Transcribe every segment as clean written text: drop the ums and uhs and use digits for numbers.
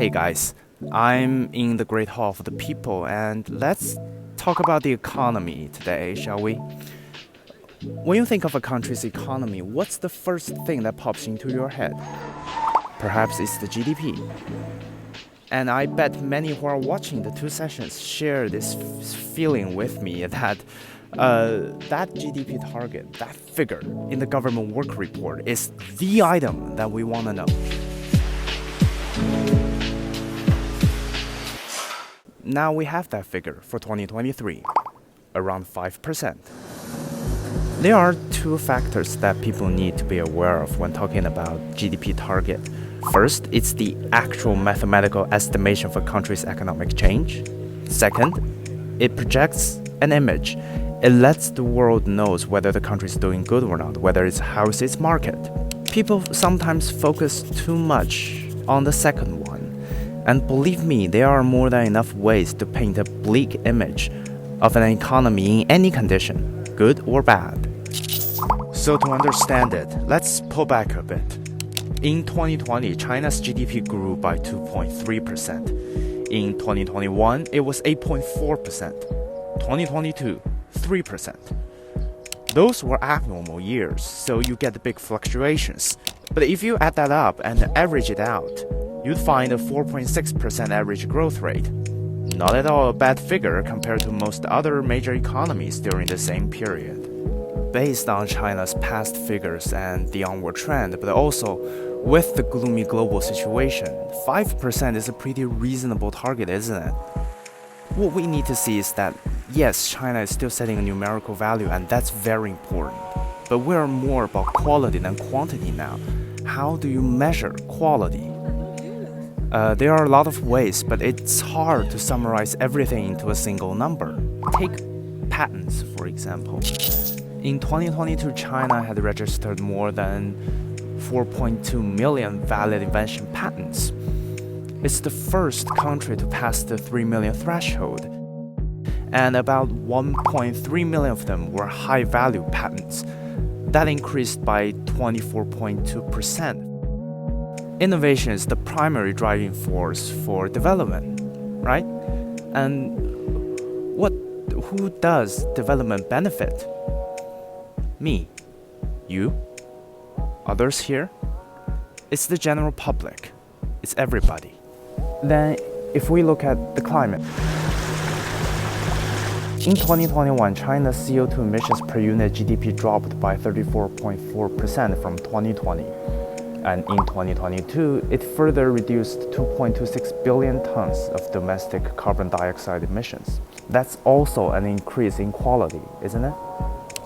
Hey guys, I'm in the Great Hall for the People, and let's talk about the economy today, shall we? When you think of a country's economy, what's the first thing that pops into your head? Perhaps it's the GDP. And I bet many who are watching the two sessions share this feeling with me that that GDP target, that figure in the government work report is the item that we want to know. Now we have that figure for 2023, around 5%. There are two factors that people need to be aware of when talking about GDP target. First, it's the actual mathematical estimation of a country's economic change. Second, it projects an image. It lets the world knows whether the country is doing good or not, whether it's how's its market. People sometimes focus too much on the second one. And believe me, there are more than enough ways to paint a bleak image of an economy in any condition, good or bad. So to understand it, let's pull back a bit. In 2020, China's GDP grew by 2.3%. In 2021, it was 8.4%. 2022, 3%. Those were abnormal years, so you get the big fluctuations. But if you add that up and average it out, you'd find a 4.6% average growth rate. Not at all a bad figure compared to most other major economies during the same period. Based on China's past figures and the onward trend, but also with the gloomy global situation, 5% is a pretty reasonable target, isn't it? What we need to see is that, yes, China is still setting a numerical value, and that's very important. But we're more about quality than quantity now. How do you measure quality? There are a lot of ways, but it's hard to summarize everything into a single number. Take patents, for example. In 2022, China had registered more than 4.2 million valid invention patents. It's the first country to pass the 3 million threshold, and about 1.3 million of them were high-value patents. That increased by 24.2%. Innovation is the primary driving force for development, right? And who does development benefit? Me, you, others here? It's the general public. It's everybody. Then, if we look at the climate. In 2021, China's CO2 emissions per unit GDP dropped by 34.4% from 2020. And in 2022, it further reduced 2.26 billion tons of domestic carbon dioxide emissions. That's also an increase in quality, isn't it?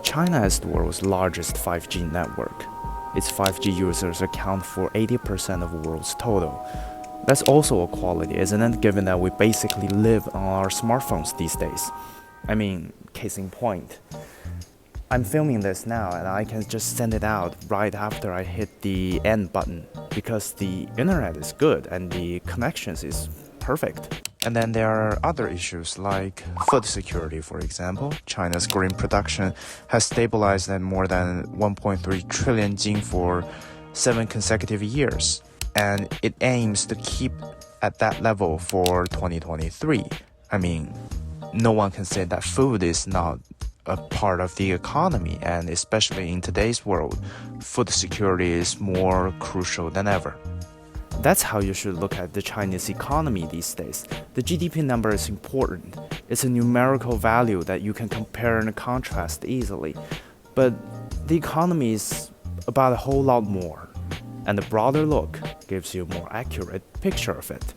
China is the world's largest 5G network. Its 5G users account for 80% of the world's total. That's also a quality, isn't it, given that we basically live on our smartphones these days? I mean, case in point. I'm filming this now and I can just send it out right after I hit the end button because the internet is good and the connections is perfect. And then there are other issues like food security, for example. China's grain production has stabilized at more than 1.3 trillion jing for 7 consecutive years. And it aims to keep at that level for 2023. I mean, no one can say that food is not a part of the economy, and especially in today's world, food security is more crucial than ever. That's how you should look at the Chinese economy these days. The GDP number is important. It's a numerical value that you can compare and contrast easily. But the economy is about a whole lot more, and the broader look gives you a more accurate picture of it.